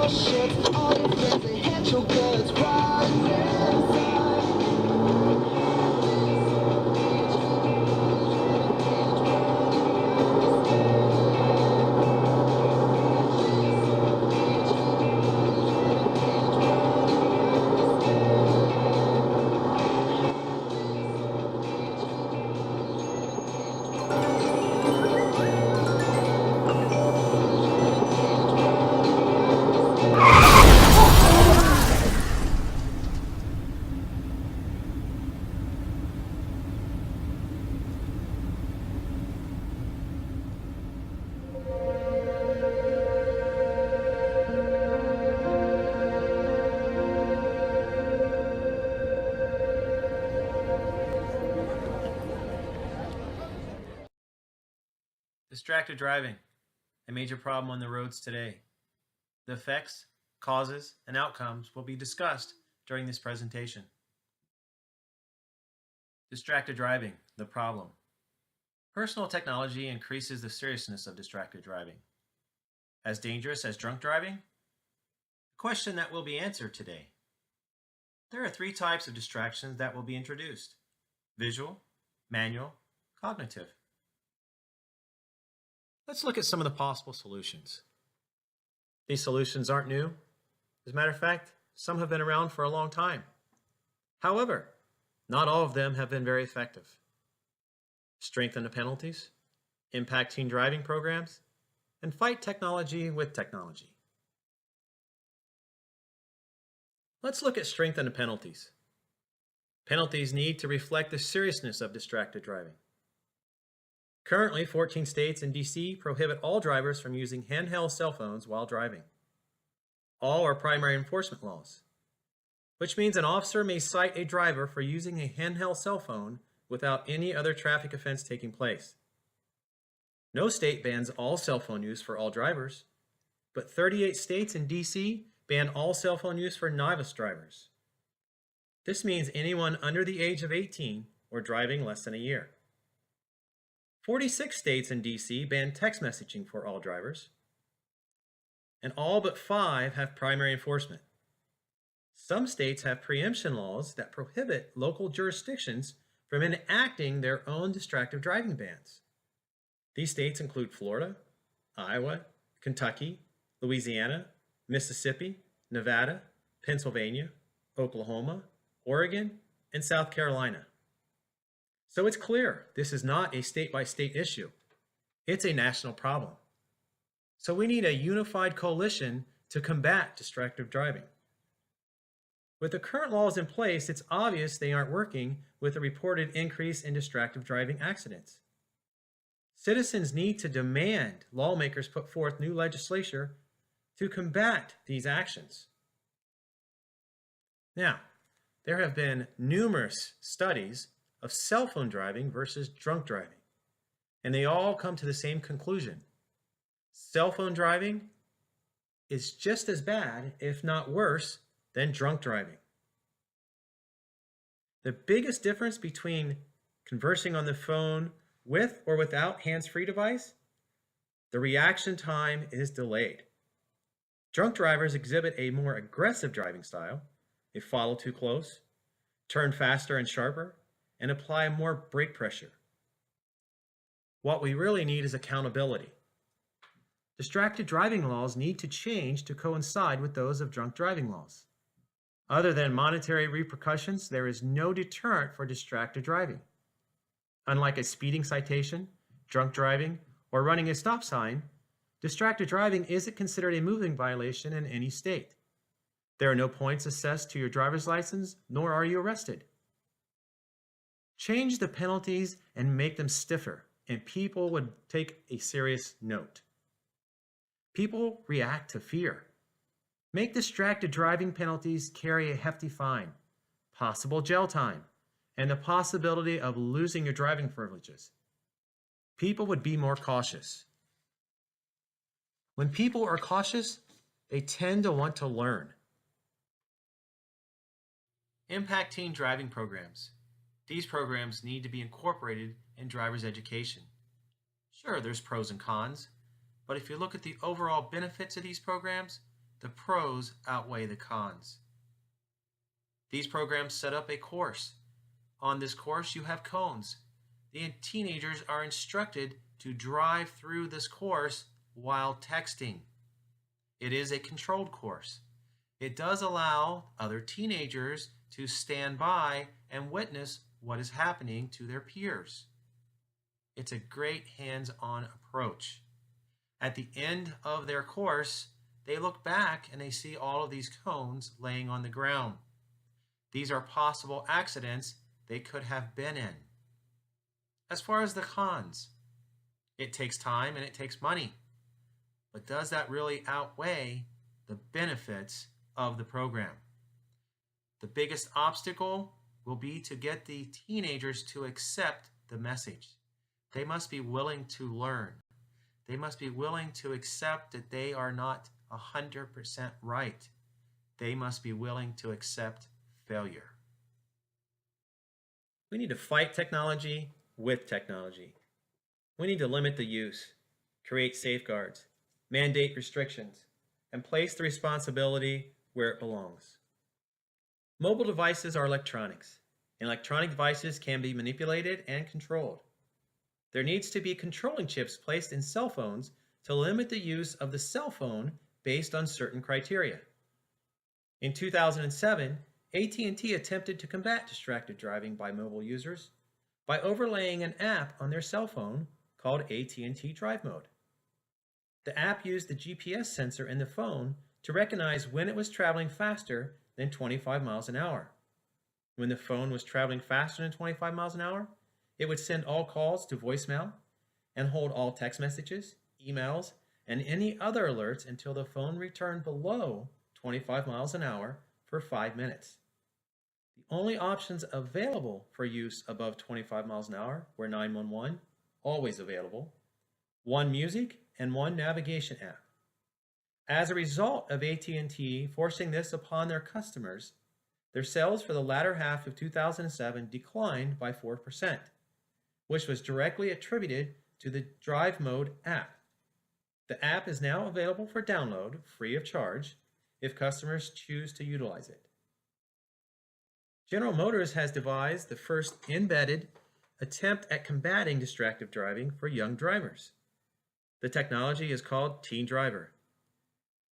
shit. All your friends, they hate your guts right inside. Distracted driving, a major problem on the roads today. The effects, causes, and outcomes will be discussed during this presentation. Distracted driving, the problem. Personal technology increases the seriousness of distracted driving. As dangerous as drunk driving? A question that will be answered today. There are 3 types of distractions that will be introduced: visual, manual, cognitive. Let's look at some of the possible solutions. These solutions aren't new. As a matter of fact, some have been around for a long time. However, not all of them have been very effective. Strengthen the penalties, impact teen driving programs, and fight technology with technology. Let's look at strengthen the penalties. Penalties need to reflect the seriousness of distracted driving. Currently, 14 states and DC prohibit all drivers from using handheld cell phones while driving. All are primary enforcement laws, which means an officer may cite a driver for using a handheld cell phone without any other traffic offense taking place. No state bans all cell phone use for all drivers, but 38 states and DC ban all cell phone use for novice drivers. This means anyone under the age of 18 or driving less than a year. 46 states and DC ban text messaging for all drivers, and all but 5 have primary enforcement. Some states have preemption laws that prohibit local jurisdictions from enacting their own distracted driving bans. These states include Florida, Iowa, Kentucky, Louisiana, Mississippi, Nevada, Pennsylvania, Oklahoma, Oregon, and South Carolina. So it's clear this is not a state-by-state issue. It's a national problem. So we need a unified coalition to combat distracted driving. With the current laws in place, it's obvious they aren't working with the reported increase in distracted driving accidents. Citizens need to demand lawmakers put forth new legislation to combat these actions. Now, there have been numerous studies of cell phone driving versus drunk driving, and they all come to the same conclusion. Cell phone driving is just as bad, if not worse, than drunk driving. The biggest difference between conversing on the phone with or without hands-free device, the reaction time is delayed. Drunk drivers exhibit a more aggressive driving style. They follow too close, turn faster and sharper, and apply more brake pressure. What we really need is accountability. Distracted driving laws need to change to coincide with those of drunk driving laws. Other than monetary repercussions, there is no deterrent for distracted driving. Unlike a speeding citation, drunk driving, or running a stop sign, distracted driving isn't considered a moving violation in any state. There are no points assessed to your driver's license, nor are you arrested. Change the penalties and make them stiffer, and people would take a serious note. People react to fear. Make distracted driving penalties carry a hefty fine, possible jail time, and the possibility of losing your driving privileges. People would be more cautious. When people are cautious, they tend to want to learn. Impact teen driving programs. These programs need to be incorporated in driver's education. Sure, there's pros and cons, but if you look at the overall benefits of these programs, the pros outweigh the cons. These programs set up a course. On this course, you have cones. The teenagers are instructed to drive through this course while texting. It is a controlled course. It does allow other teenagers to stand by and witness what is happening to their peers. It's a great hands-on approach. At the end of their course, they look back and they see all of these cones laying on the ground. These are possible accidents they could have been in. As far as the cons, it takes time and it takes money. But does that really outweigh the benefits of the program? The biggest obstacle will be to get the teenagers to accept the message. They must be willing to learn. They must be willing to accept that they are not 100% right. They must be willing to accept failure. We need to fight technology with technology. We need to limit the use, create safeguards, mandate restrictions, and place the responsibility where it belongs. Mobile devices are electronics, and electronic devices can be manipulated and controlled. There needs to be controlling chips placed in cell phones to limit the use of the cell phone based on certain criteria. In 2007, AT&T attempted to combat distracted driving by mobile users by overlaying an app on their cell phone called AT&T Drive Mode. The app used the GPS sensor in the phone to recognize when it was traveling faster than 25 miles an hour. When the phone was traveling faster than 25 miles an hour, it would send all calls to voicemail and hold all text messages, emails, and any other alerts until the phone returned below 25 miles an hour for 5 minutes. The only options available for use above 25 miles an hour were 911, always available, One Music, and One Navigation app. As a result of AT&T forcing this upon their customers, their sales for the latter half of 2007 declined by 4%, which was directly attributed to the Drive Mode app. The app is now available for download free of charge if customers choose to utilize it. General Motors has devised the first embedded attempt at combating distracted driving for young drivers. The technology is called Teen Driver.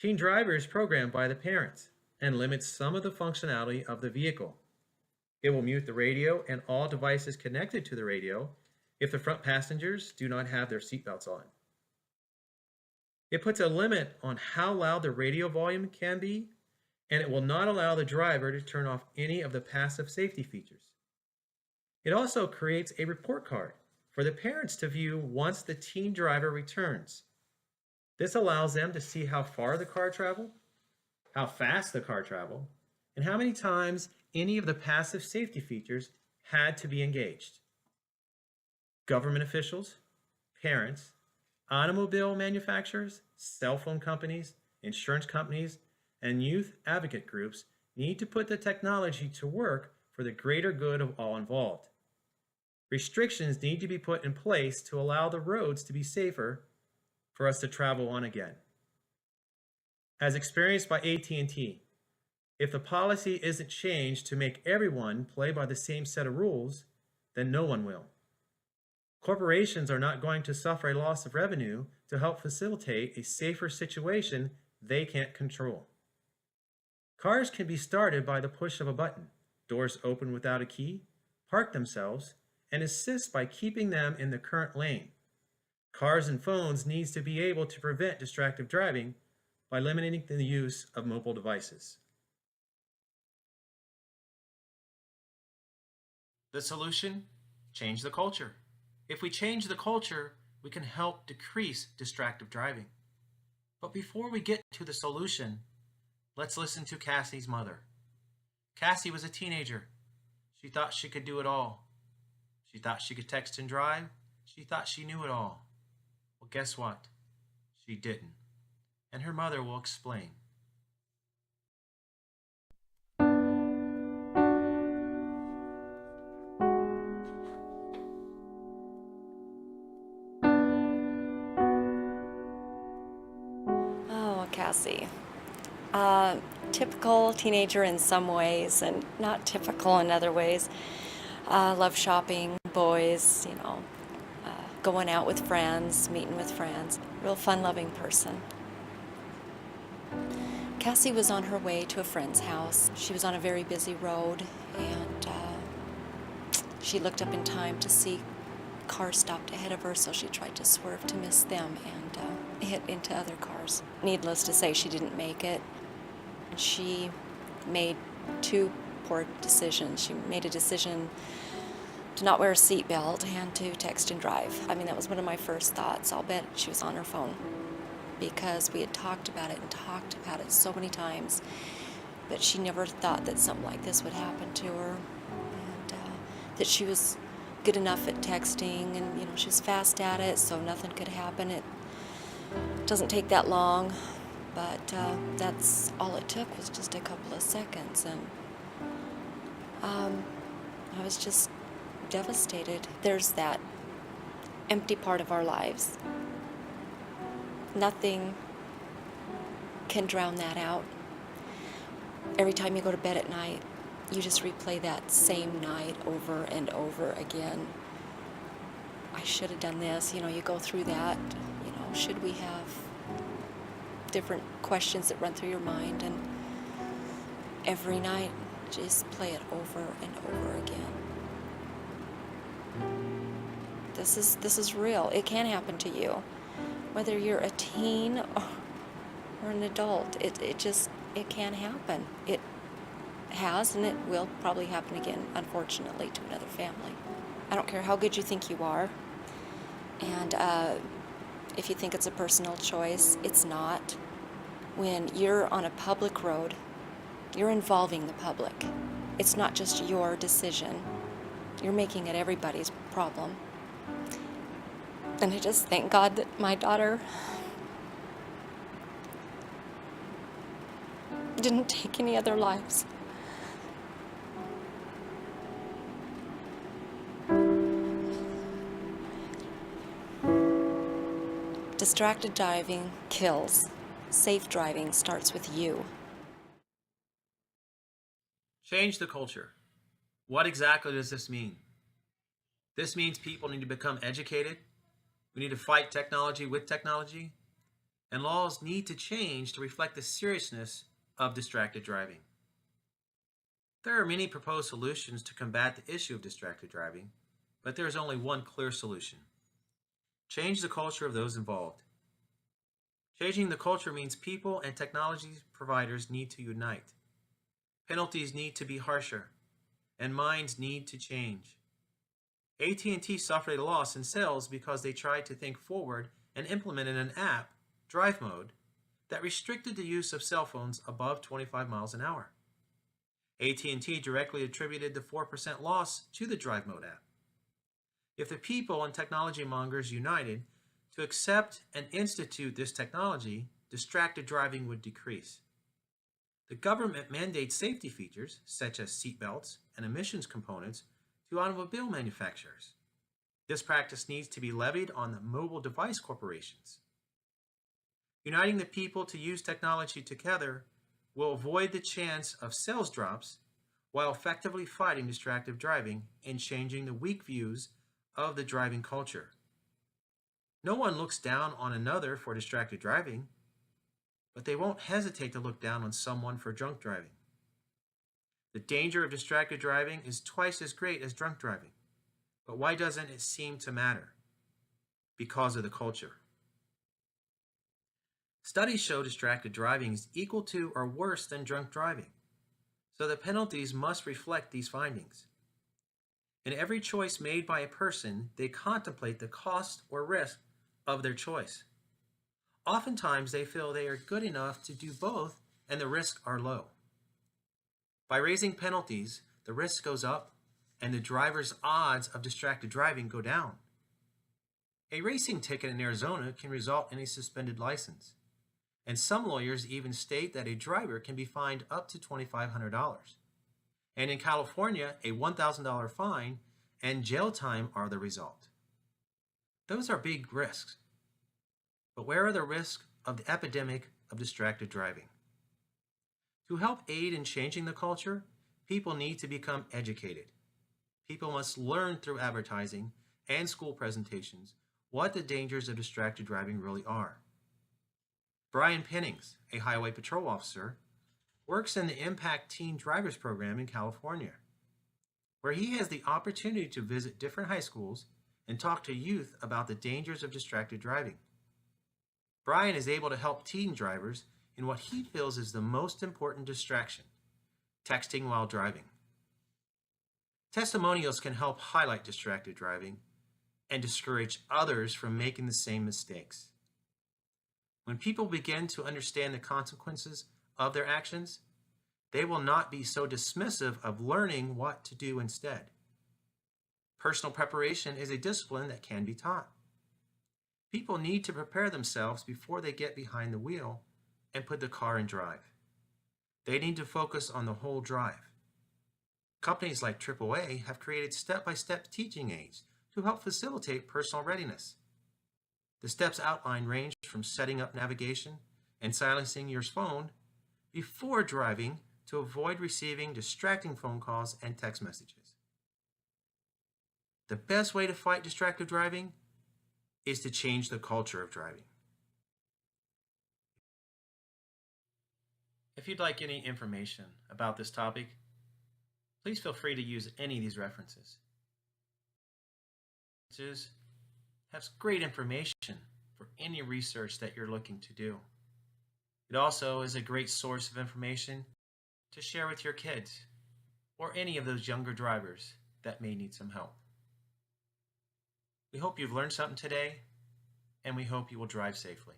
Teen Driver is programmed by the parents and limits some of the functionality of the vehicle. It will mute the radio and all devices connected to the radio if the front passengers do not have their seatbelts on. It puts a limit on how loud the radio volume can be, and it will not allow the driver to turn off any of the passive safety features. It also creates a report card for the parents to view once the teen driver returns. This allows them to see how far the car traveled, how fast the car traveled, and how many times any of the passive safety features had to be engaged. Government officials, parents, automobile manufacturers, cell phone companies, insurance companies, and youth advocate groups need to put the technology to work for the greater good of all involved. Restrictions need to be put in place to allow the roads to be safer for us to travel on again. As experienced by AT&T, if the policy isn't changed to make everyone play by the same set of rules, then no one will. Corporations are not going to suffer a loss of revenue to help facilitate a safer situation they can't control. Cars can be started by the push of a button, doors open without a key, park themselves, and assist by keeping them in the current lane. Cars and phones needs to be able to prevent distracted driving by limiting the use of mobile devices. The solution? Change the culture. If we change the culture, we can help decrease distracted driving. But before we get to the solution, let's listen to Cassie's mother. Cassie was a teenager. She thought she could do it all. She thought she could text and drive. She thought she knew it all. Well, guess what? She didn't. And her mother will explain. Oh, Cassie, Typical teenager in some ways and not typical in other ways. Love shopping, boys, going out with friends, meeting with friends. Real fun-loving person. Cassie was on her way to a friend's house. She was on a very busy road, and she looked up in time to see cars stopped ahead of her, so she tried to swerve to miss them and hit into other cars. Needless to say, she didn't make it. She made two poor decisions. She made a decision to not wear a seatbelt and to text and drive. I mean, that was one of my first thoughts. I'll bet she was on her phone, because we had talked about it and talked about it so many times, but she never thought that something like this would happen to her, and that she was good enough at texting, and she was fast at it, so nothing could happen. It doesn't take that long, but that's all it took, was just a couple of seconds, and I was just devastated. There's that empty part of our lives. Nothing can drown that out. Every time you go to bed at night, you just replay that same night over and over again. I should have done this. You go through that. Should we have different questions that run through your mind, and every night just play it over and over again. This is real. It can happen to you. Whether you're a teen or an adult, it can happen. It has, and it will probably happen again, unfortunately, to another family. I don't care how good you think you are, and if you think it's a personal choice, it's not. When you're on a public road, you're involving the public. It's not just your decision. You're making it everybody's problem. And I just thank God that my daughter didn't take any other lives. Distracted driving kills. Safe driving starts with you. Change the culture. What exactly does this mean? This means people need to become educated. We need to fight technology with technology. And laws need to change to reflect the seriousness of distracted driving. There are many proposed solutions to combat the issue of distracted driving, but there is only one clear solution. Change the culture of those involved. Changing the culture means people and technology providers need to unite. Penalties need to be harsher, and minds need to change. AT&T suffered a loss in sales because they tried to think forward and implemented an app, Drive Mode, that restricted the use of cell phones above 25 miles an hour. AT&T directly attributed the 4% loss to the Drive Mode app. If the people and technology mongers united to accept and institute this technology, distracted driving would decrease. The government mandates safety features, such as seatbelts and emissions components, to automobile manufacturers. This practice needs to be levied on the mobile device corporations. Uniting the people to use technology together will avoid the chance of sales drops while effectively fighting distracted driving and changing the weak views of the driving culture. No one looks down on another for distracted driving, but they won't hesitate to look down on someone for drunk driving. The danger of distracted driving is twice as great as drunk driving. But why doesn't it seem to matter? Because of the culture. Studies show distracted driving is equal to or worse than drunk driving, so the penalties must reflect these findings. In every choice made by a person, they contemplate the cost or risk of their choice. Oftentimes, they feel they are good enough to do both and the risks are low. By raising penalties, the risk goes up and the driver's odds of distracted driving go down. A racing ticket in Arizona can result in a suspended license, and some lawyers even state that a driver can be fined up to $2,500. And in California, a $1,000 fine and jail time are the result. Those are big risks. But where are the risks of the epidemic of distracted driving? To help aid in changing the culture, people need to become educated. People must learn through advertising and school presentations what the dangers of distracted driving really are. Brian Pennings, a highway patrol officer, works in the Impact Teen Drivers Program in California, where he has the opportunity to visit different high schools and talk to youth about the dangers of distracted driving. Brian is able to help teen drivers in what he feels is the most important distraction, texting while driving. Testimonials can help highlight distracted driving and discourage others from making the same mistakes. When people begin to understand the consequences of their actions, they will not be so dismissive of learning what to do instead. Personal preparation is a discipline that can be taught. People need to prepare themselves before they get behind the wheel and put the car in drive. They need to focus on the whole drive. Companies like AAA have created step-by-step teaching aids to help facilitate personal readiness. The steps outlined range from setting up navigation and silencing your phone before driving to avoid receiving distracting phone calls and text messages. The best way to fight distracted driving is to change the culture of driving. If you'd like any information about this topic, please feel free to use any of these references. It has great information for any research that you're looking to do. It also is a great source of information to share with your kids or any of those younger drivers that may need some help. We hope you've learned something today, and we hope you will drive safely.